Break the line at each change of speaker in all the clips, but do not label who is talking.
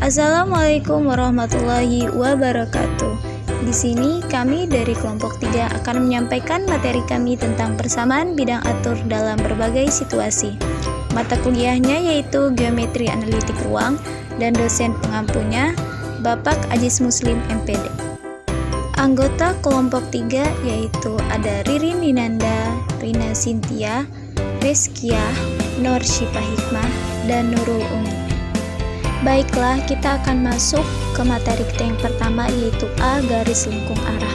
Assalamualaikum warahmatullahi wabarakatuh. Di sini kami dari kelompok 3 akan menyampaikan materi kami tentang persamaan bidang atur dalam berbagai situasi. Mata kuliahnya yaitu Geometri Analitik Ruang dan dosen pengampunya Bapak Ajis Muslim MPD. Anggota kelompok 3 yaitu ada Ririn Dinanda, Rina Sintia, Rizkiah, Nur Syifa Hikmah, dan Nurul Umi. Baiklah, kita akan masuk ke materi kita yang pertama yaitu A garis lengkung arah.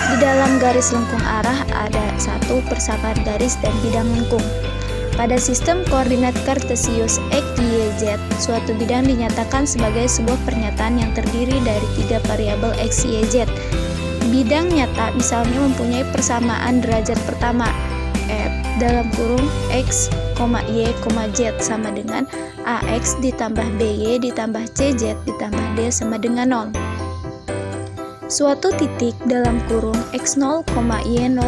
Di dalam garis lengkung arah ada satu persamaan garis dan bidang lengkung. Pada sistem koordinat kartesius X, Y, Z, suatu bidang dinyatakan sebagai sebuah pernyataan yang terdiri dari 3 variabel X, Y, Z. Bidang nyata misalnya mempunyai persamaan derajat pertama F dalam kurung X, Y, Z sama dengan AX ditambah BY ditambah CZ ditambah D sama dengan 0. Suatu titik dalam kurung X0, Y0,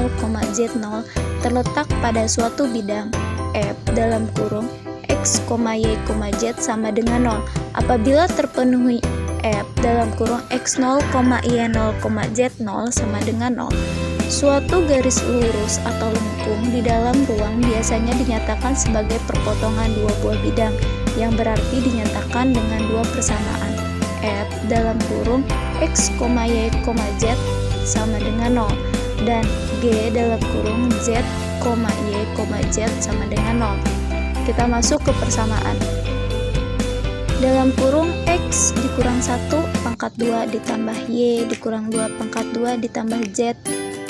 Z0 terletak pada suatu bidang F dalam kurung X, Y, Z sama dengan 0 apabila terpenuhi F dalam kurung X0, Y0, Z0 sama dengan 0. Suatu garis lurus atau lengkung di dalam ruang biasanya dinyatakan sebagai perpotongan dua buah bidang yang berarti dinyatakan dengan dua persamaan F dalam kurung X, Y, Z sama dengan 0 dan G dalam kurung Z, Y, Z sama dengan 0. Kita masuk ke persamaan. Dalam kurung X dikurang 1 pangkat 2 ditambah Y dikurang 2 pangkat 2 ditambah Z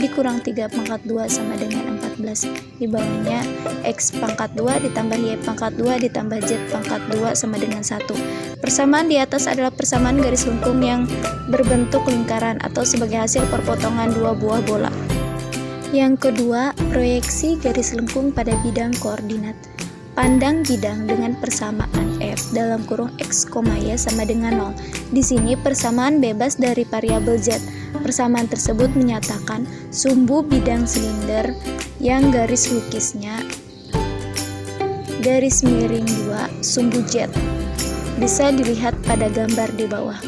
dikurang 3 pangkat 2 sama dengan 14. Di bawahnya X pangkat 2 ditambah Y pangkat 2 ditambah Z pangkat 2 sama dengan 1. Persamaan di atas adalah persamaan garis lengkung yang berbentuk lingkaran atau sebagai hasil perpotongan dua buah bola. Yang kedua, proyeksi garis lengkung pada bidang koordinat. Pandang bidang dengan persamaan F dalam kurung X, Y sama dengan 0. Di sini persamaan bebas dari variabel Z. Persamaan tersebut menyatakan sumbu bidang silinder yang garis lukisnya garis miring 2 sumbu Z. Bisa dilihat pada gambar di bawah.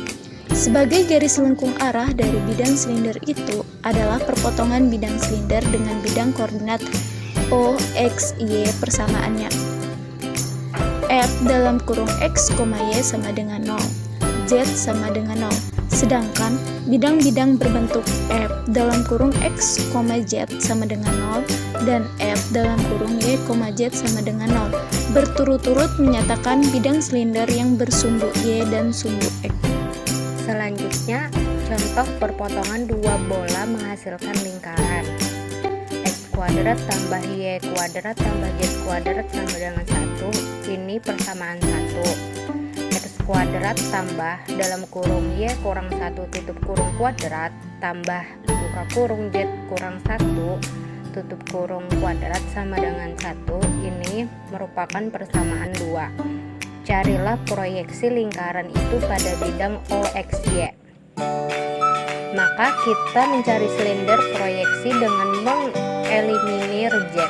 Sebagai garis lengkung arah dari bidang silinder itu adalah perpotongan bidang silinder dengan bidang koordinat O, X, Y persamaannya F dalam kurung X, Y sama dengan 0, Z sama dengan 0. Sedangkan bidang-bidang berbentuk F dalam kurung X, Z sama dengan 0 dan F dalam kurung Y, Z sama dengan 0 berturut-turut menyatakan bidang silinder yang bersumbu Y dan sumbu X.
Selanjutnya, contoh perpotongan dua bola menghasilkan lingkaran. X kuadrat tambah Y kuadrat tambah Z kuadrat sama dengan 1. Ini persamaan 1. X kuadrat tambah dalam kurung Y kurang 1 tutup kurung kuadrat tambah buka kurung Z kurang 1 tutup kurung kuadrat sama dengan 1. Ini merupakan persamaan 2. Carilah proyeksi lingkaran itu pada bidang OXY. Maka kita mencari silinder proyeksi dengan mengeliminir Z.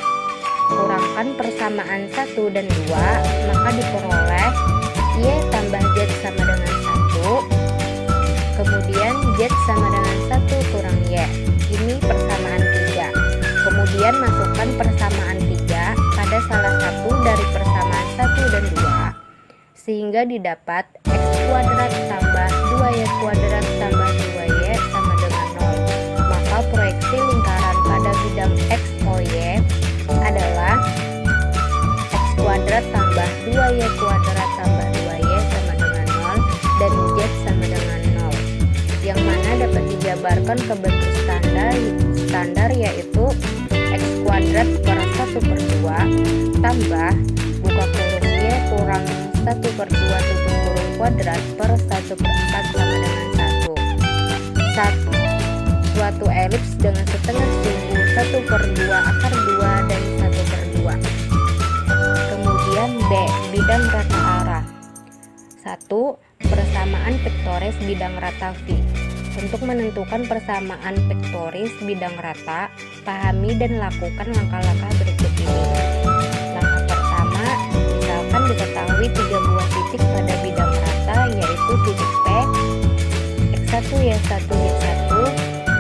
Kurangkan persamaan 1 dan 2, maka diperoleh Y tambah Z sama dengan 1. Kemudian Z sama dengan 1 kurang Y. Ini persamaan 3. Kemudian masukkan persamaan 3 pada salah satu dari persamaan 1 dan 2. Sehingga didapat X kuadrat tambah 2Y kuadrat tambah 2Y sama dengan 0. Maka proyeksi lingkaran pada bidang XOY adalah X kuadrat tambah 2Y kuadrat tambah 2Y sama dengan 0 dan Z sama dengan 0. Yang mana dapat dijabarkan ke bentuk standar yaitu X kuadrat per 1/2 tambah buka kurung Y kurang 1/2 tutup kurung kuadrat per 1/4 sama dengan 1. Suatu elips dengan setengah sumbu 1/2 akar 2 dan 1/2. Kemudian B. Bidang rata arah. 1. Persamaan vektoris bidang rata V. Untuk menentukan persamaan vektoris bidang rata, pahami dan lakukan langkah-langkah berikut ini. Langkah pertama, misalkan diketahui 3 buah titik pada bidang rata yaitu Y1 Y1,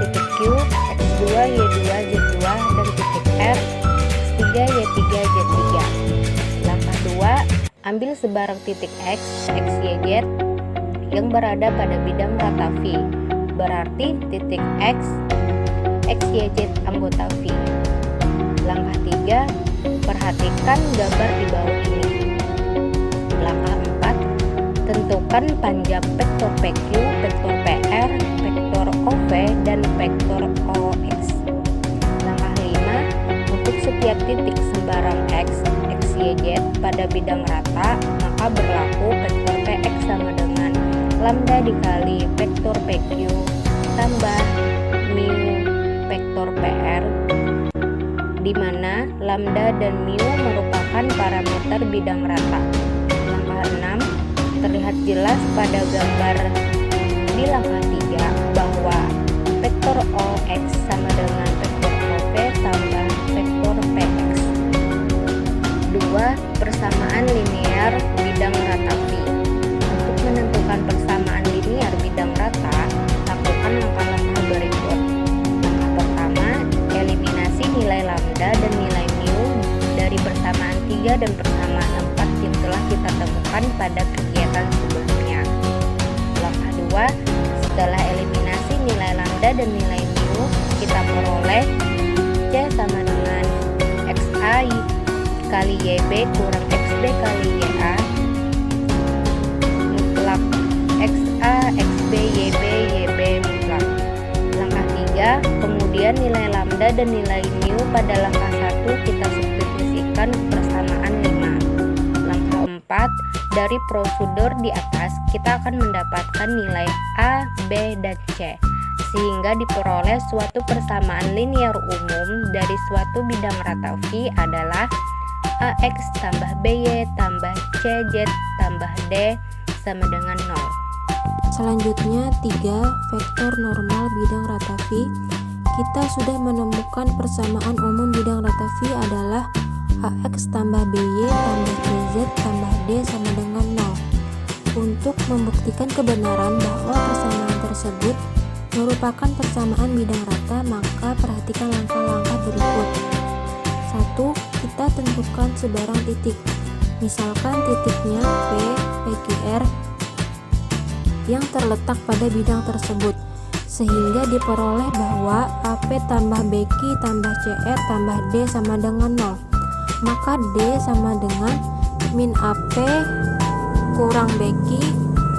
titik Q, X2 Y2 Z2, dan titik R, X3 Y3 Z3. Langkah 2, ambil sebarang titik X, X, Y, Z yang berada pada bidang rata V, berarti titik X, X, Y, Z anggota V. Langkah 3, perhatikan gambar di bawah ini. Langkah 4, tentukan panjang vektor PQ, vektor PR, vektor OV, dan vektor OX. Langkah 5, untuk setiap titik sembarang X, X, Y, Z pada bidang rata, maka berlaku vektor Px sama dengan lambda dikali vektor PQ tambah mu vektor PR, di mana lambda dan mu merupakan parameter bidang rata. Langkah 6, terlihat jelas pada gambar di langkah 3 bahwa vektor OX sama dengan vektor OV tambah vektor PX. 2. Persamaan linear bidang rata V. Untuk menentukan persamaan linear bidang rata, lakukan langkah-langkah berikut. Langkah pertama, eliminasi nilai lambda dan nilai mu dari persamaan 3 dan persamaan 4 yang telah kita temukan pada kegiatan sebelumnya. Langkah 2, setelah eliminasi nilai lambda dan nilai mu, kita peroleh C sama dengan XA kali YB kurang XB kali YA mutlak XA XB YB YB mutlak. Langkah 3, kemudian nilai lambda dan nilai mu pada langkah 1 kita substitusikan persamaan 5. Langkah 4, dari prosedur di atas kita akan mendapatkan nilai A, B, dan C, sehingga diperoleh suatu persamaan linear umum dari suatu bidang rata V adalah AX tambah BY tambah CZ tambah D sama dengan 0.
Selanjutnya 3. Vektor normal bidang rata V. Kita sudah menemukan persamaan umum bidang rata V adalah AX tambah BY tambah CZ tambah D sama dengan 0. Untuk membuktikan kebenaran bahwa persamaan tersebut merupakan persamaan bidang rata, maka perhatikan langkah-langkah berikut. 1. Kita tentukan sebarang titik. Misalkan titiknya P, PQR yang terletak pada bidang tersebut, sehingga diperoleh bahwa AP tambah BQ tambah CR tambah D sama dengan 0. Maka D sama dengan min AP kurang BQ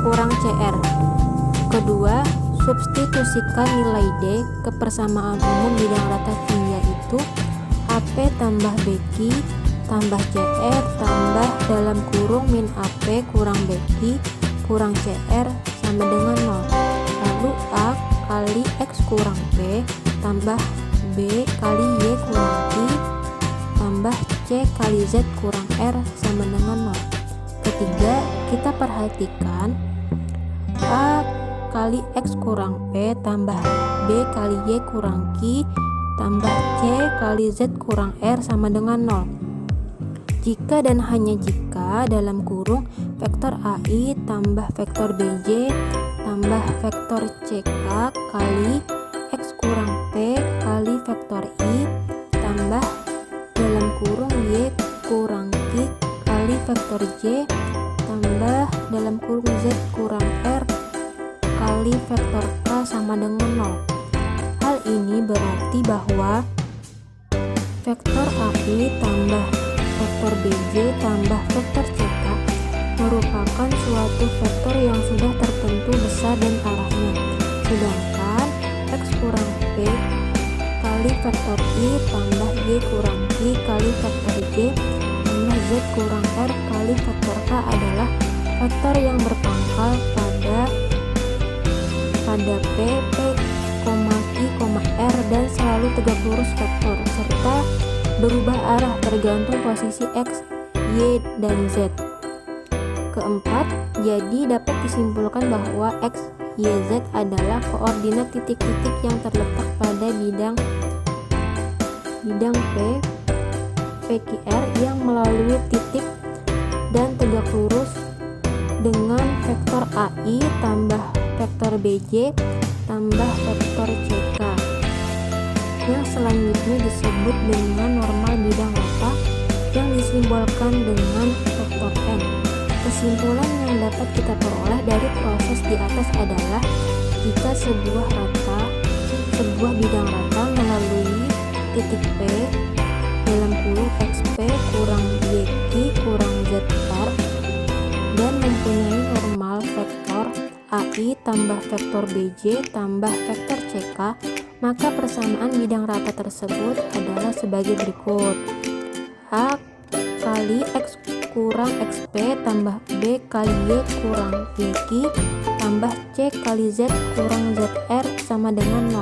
kurang CR. Kedua, substitusikan nilai D ke persamaan umum bidang rata V, yaitu AP tambah BQ tambah CR tambah dalam kurung min AP kurang BQ kurang CR sama dengan 0. Lalu A kali X kurang P tambah B kali Y kurang Q tambah C kali Z kurang R sama dengan 0. Ketiga, kita perhatikan A kali X kurang P tambah B kali Y kurang Q tambah C kali Z kurang R sama dengan 0. Jika dan hanya jika dalam kurung vektor AI tambah vektor BJ tambah vektor CK kali X kurang P kali vektor I tambah dalam kurung Y kurang Q kali vektor J tambah dalam kurung Z kurang R kali vektor K sama dengan 0. Hal ini berarti bahwa vektor AI tambah vektor BJ tambah vektor CK merupakan suatu vektor yang sudah tertentu besar dan arahnya, sedangkan X kurang P kali vektor I tambah Y kurang Q kali vektor J tambah Z kurang R kali vektor K adalah vektor yang berpangkal pada P, Q, R dan selalu tegak lurus vektor, serta berubah arah tergantung posisi X, Y, dan Z. Keempat, jadi dapat disimpulkan bahwa X, Y, Z adalah koordinat titik-titik yang terletak pada bidang P, PQR yang melalui titik dan tegak lurus dengan vektor AI tambah vektor BJ tambah vektor CK. Yang selanjutnya disebut dengan normal bidang rata yang disimbolkan dengan vektor N. Kesimpulan yang dapat kita peroleh dari proses di atas adalah jika sebuah bidang rata melalui titik P dalam kurung XP kurang YQ kurang ZR dan mempunyai normal vektor AI tambah vektor BJ tambah vektor CK, maka persamaan bidang rata tersebut adalah sebagai berikut: A kali X kurang XP tambah B kali Y kurang YQ tambah C kali Z kurang ZR sama dengan 0.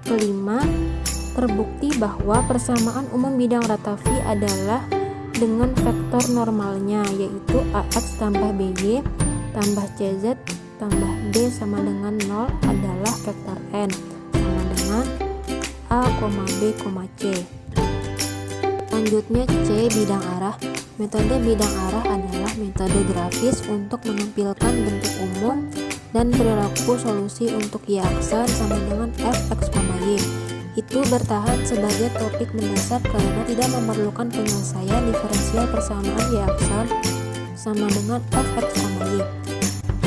Kelima, terbukti bahwa persamaan umum bidang rata V adalah dengan vektor normalnya, yaitu AX tambah BY tambah CZ tambah D sama dengan 0 adalah vektor N sama dengan A, B, C. Selanjutnya C bidang arah. Metode bidang arah adalah metode grafis untuk menampilkan bentuk umum dan perilaku solusi untuk Y aksen sama dengan Fx, Y. Itu bertahan sebagai topik mendasar karena tidak memerlukan penyelesaian diferensial persamaan Y aksen sama dengan Fx, Y.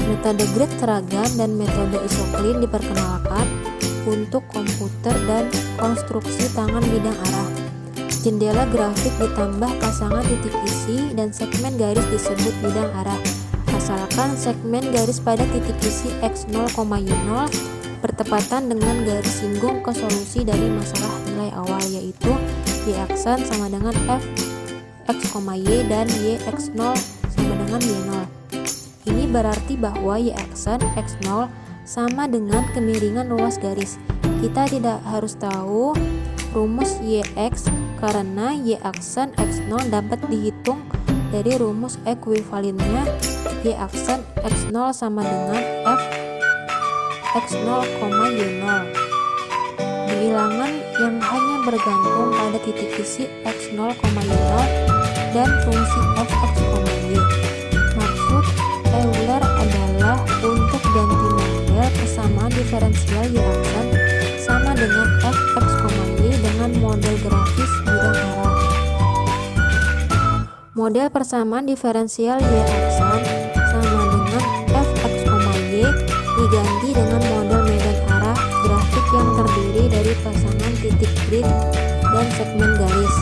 Metode grid seragam dan metode isoklin diperkenalkan untuk komputer dan konstruksi tangan bidang arah. Jendela grafik ditambah pasangan titik isi dan segmen garis disebut bidang arah, asalkan segmen garis pada titik isi x0, y0 bertepatan dengan garis singgung ke solusi dari masalah nilai awal, yaitu Y aksen sama dengan f x, y dan y x0 sama dengan y0. Ini berarti bahwa Y aksen x0 sama dengan kemiringan ruas garis. Kita tidak harus tahu rumus Yx karena Y aksen x0 dapat dihitung dari rumus ekuivalennya Y aksen x0 sama dengan f x0, y0. Bilangan yang hanya bergantung pada titik isi x0, y0 dan fungsi fx, y. Maksud Euler adalah untuk ganti model persamaan diferensial Y aksen sama dengan fx, y dengan model grafis bidang arah. Model persamaan diferensial Y aksen sama dengan fx, y diganti dengan model medan arah grafik yang terdiri dari pasangan titik grid dan segmen garis.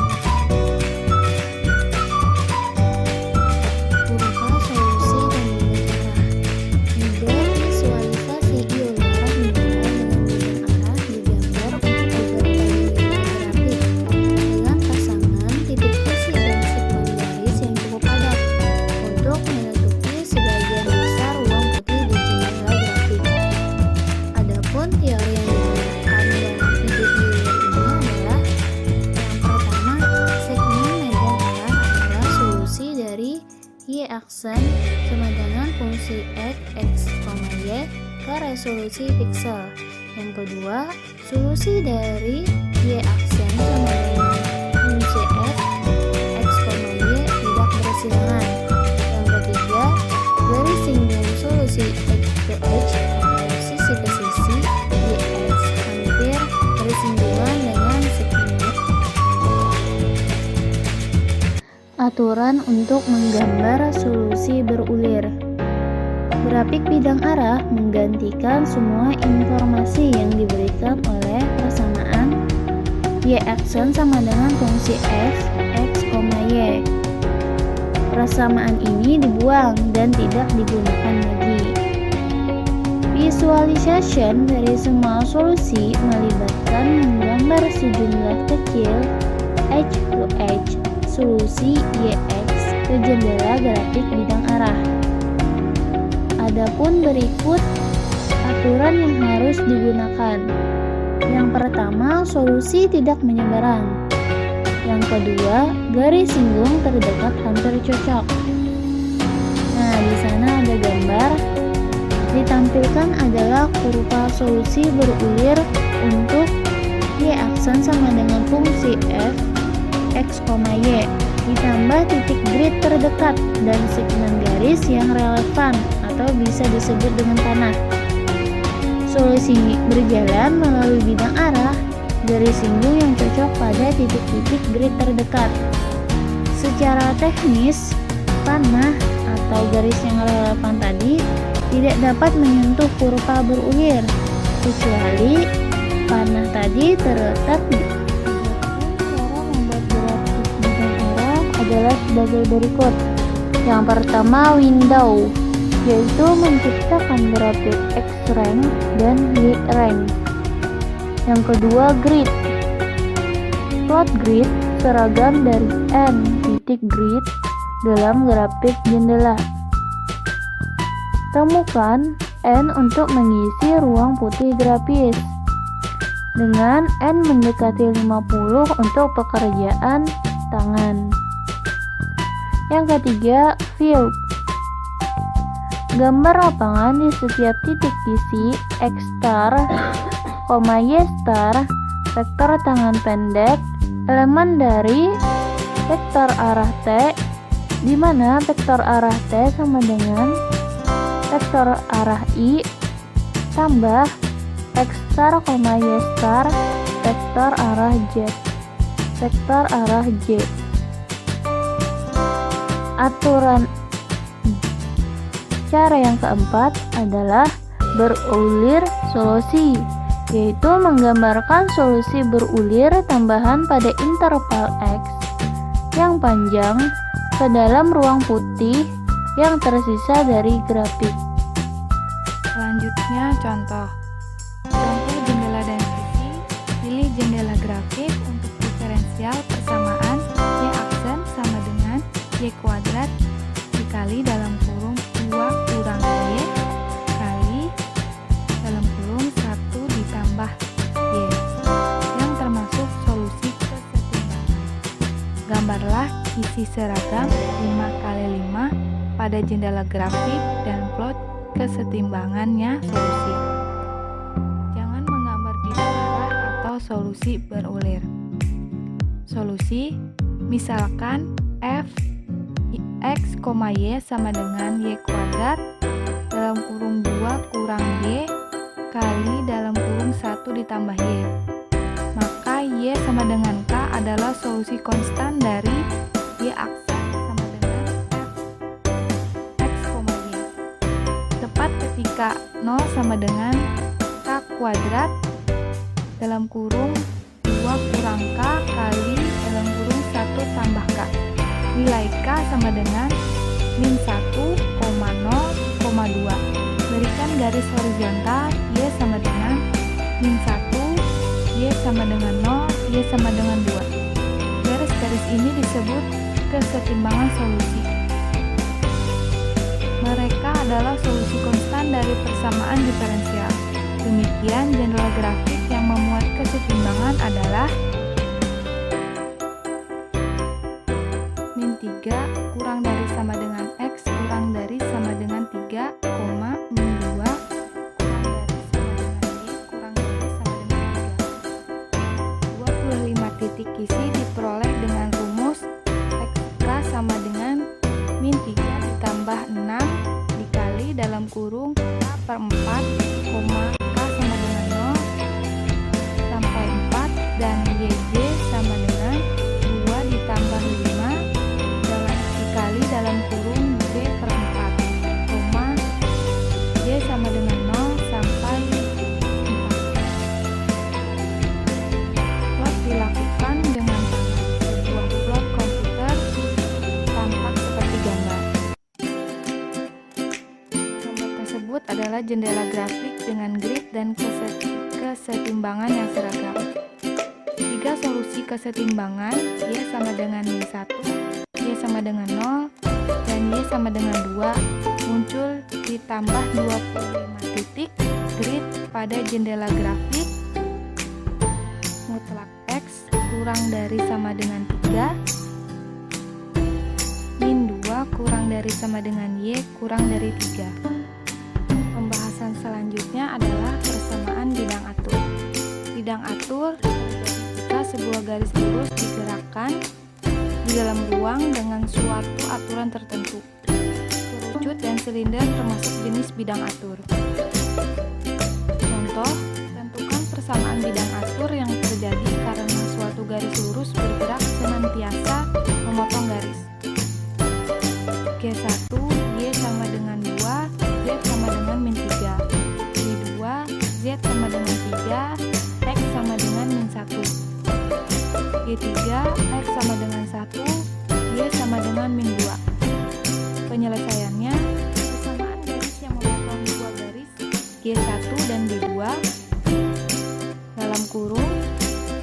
Berupa solusi dan model arah. Model visualisasi Euler menggunakan bidang arah digambar untuk beberapa grafik dengan pasangan titik isi dan segmen garis yang cukup padat untuk menutupi sebagian besar ruang putih di jendela grafik. Adapun teori yang digunakan dalam ide Euler ini adalah: yang pertama, segmen medan arah adalah solusi dari Y aksen sama dengan fungsi f(x, y) ke resolusi piksel. Yang kedua, solusi dari Y aksen sama dengan fungsi f(x, y) tidak bersilangan. Yang ketiga, garis singgung solusi x ke h atau sisi ke sisi Yx hampir bersinggungan dengan segmen. Aturan untuk menggambar solusi berulir. Grafik bidang arah menggantikan semua informasi yang diberikan oleh persamaan Y aksen sama dengan fungsi f, x, y. Persamaan ini dibuang dan tidak digunakan lagi. Visualization dari semua solusi melibatkan menggambar sejumlah kecil h to h solusi Yx ke jendela grafik bidang arah. Adapun berikut aturan yang harus digunakan. Yang pertama, solusi tidak menyeberang. Yang kedua, garis singgung terdekat hampir cocok. Nah, di sana ada gambar. Ditampilkan adalah kurva solusi berulir untuk Y aksen sama dengan fungsi f, x, y ditambah titik grid terdekat dan segmen garis yang relevan atau bisa disebut dengan panah. Solusi berjalan melalui bidang arah, garis singgung yang cocok pada titik-titik grid terdekat. Secara teknis, panah atau garis yang relevan tadi tidak dapat menyentuh kurva berulir, kecuali panah tadi terletak di. Cara membuat grafik bidang arah adalah sebagai berikut. Yang pertama, window, yaitu menciptakan grafik X-rank dan Y-rank. Yang kedua, grid. Plot grid seragam dari N titik grid dalam grafik jendela. Temukan N untuk mengisi ruang putih grafis dengan N mendekati 50 untuk pekerjaan tangan. Yang ketiga, view. Gambar lapangan di setiap titik isi X star, Y star, vektor tangan pendek, elemen dari vektor arah T, di mana vektor arah T sama dengan vektor arah I tambah X star, Y star, vektor arah Z, vektor arah J. Aturan cara yang keempat adalah berulir solusi, yaitu menggambarkan solusi berulir tambahan pada interval X yang panjang ke dalam ruang putih yang tersisa dari grafik.
Selanjutnya contoh jendela dan sisi. Pilih jendela grafik untuk diferensial persamaan Y aksen sama dengan Y kuadrat dikali dalam kurung 2 kurang Y kali dalam kurung 1 ditambah Y yang termasuk solusi kesetimbangan. Gambarlah isi seragam 5 kali 5 pada jendela grafik dan plot kesetimbangannya solusi. Jangan menggambar bidang arah atau solusi berulir. Solusi misalkan f X, Y sama dengan Y kuadrat dalam kurung 2 kurang Y kali dalam kurung 1 ditambah Y. Maka Y sama dengan K adalah solusi konstan dari Y aksen sama dengan F X, Y. Tepat ketika 0 sama dengan K kuadrat dalam kurung 2 kurang K kali dalam kurung 1 tambah K. Nilai K sama dengan min 1,0,2. Berikan garis horizontal Y sama dengan min 1, Y sama dengan 0, Y sama dengan 2. Garis-garis ini disebut kesetimbangan solusi. Mereka adalah solusi konstan dari persamaan diferensial. Demikian jendela grafik yang memuat kesetimbangan adalah min 3 kurang dari sama dengan X kurang dari sama dengan 3, min 2 kurang dari sama dengan Y kurang dari sama dengan 3. 25 titik isi diperoleh dengan rumus XK sama dengan min 3 ditambah 6 dikali dalam kurung K per 4, K sama dengan 0 sampai 4 dan YJ sama dengan 2 ditambah 5 dikali dalam kurung J per 4, J sama dengan 0 sampai 4. Plot dilakukan dengan tangan. Sebuah plot komputer tampak seperti gambar. Gambar tersebut adalah jendela grafik dengan grid dan kesetimbangan yang seragam. 3 solusi kesetimbangan Y sama dengan min 1, Y sama dengan 0, dan Y sama dengan 2 muncul ditambah 25 titik grid pada jendela grafik mutlak X kurang dari sama dengan 3, min 2 kurang dari sama dengan Y kurang dari 3. Pembahasan selanjutnya adalah persamaan bidang atur. Bidang atur jika sebuah garis lurus digerakkan di dalam ruang dengan suatu aturan tertentu. Kerucut dan silinder termasuk jenis bidang atur. Contoh Contoh, tentukan persamaan bidang atur yang terjadi karena suatu garis lurus bergerak senantiasa memotong garis. G1, Y sama dengan 2, Z sama dengan min 3. G2, Z sama dengan 3, X sama dengan min 1. G3, X sama dengan 1, Y sama dengan min 2. Penyelesaiannya, persamaan garis yang memotong dua garis G1 dan G2 dalam kurung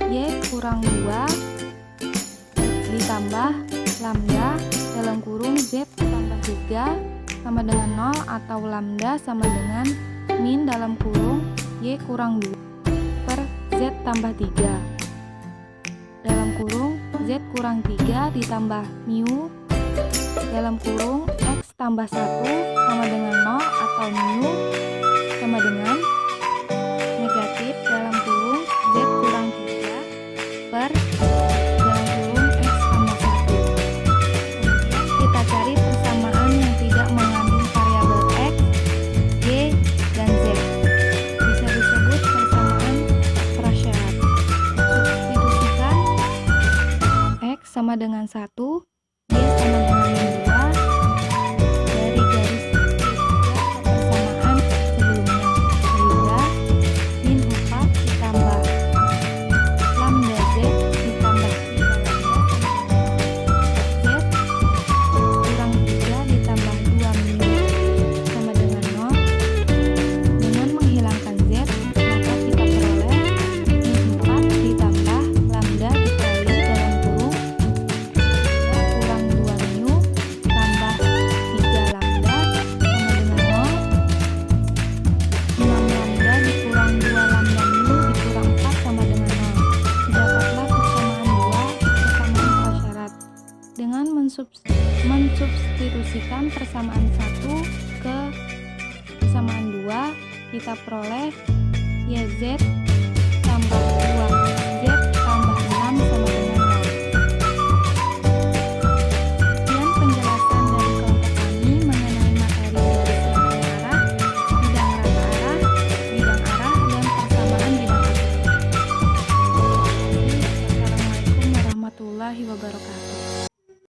Y kurang 2 ditambah lambda dalam kurung Z tambah 3 sama dengan 0 atau lambda sama dengan min dalam kurung Y kurang 2 per Z tambah 3 dalam kurung Z kurang 3 ditambah mu dalam kurung X tambah 1 sama dengan 0 atau mu sama dengan negatif dalam kurung Z kurang 3 per dalam kurung X tambah 1. Kemudian kita cari persamaan yang tidak mengandung variabel X, Y, dan Z. Bisa disebut persamaan prasyarat. Substitusikan X sama dengan 1, Y sama dengan min 2 dari garis persamaan sebelumnya, sehingga min 4 ditambah lambda Z ditambah 3 lambda Z kurang 3 ditambah 2 min sama dengan 0. Dengan menghilangkan Z, maka kita peroleh min 4 ditambah lambda dikali dalam kurung kurang 2 mu tambah 3 lambda sama dengan 0. 6 lambda dikurang 2 lambda mu dikurang 4 sama dengan 0. Dapatlah persamaan 2 persamaan prasyarat. Dengan mensubstitusikan persamaan 1 ke persamaan 2, kita peroleh YZ tambah 2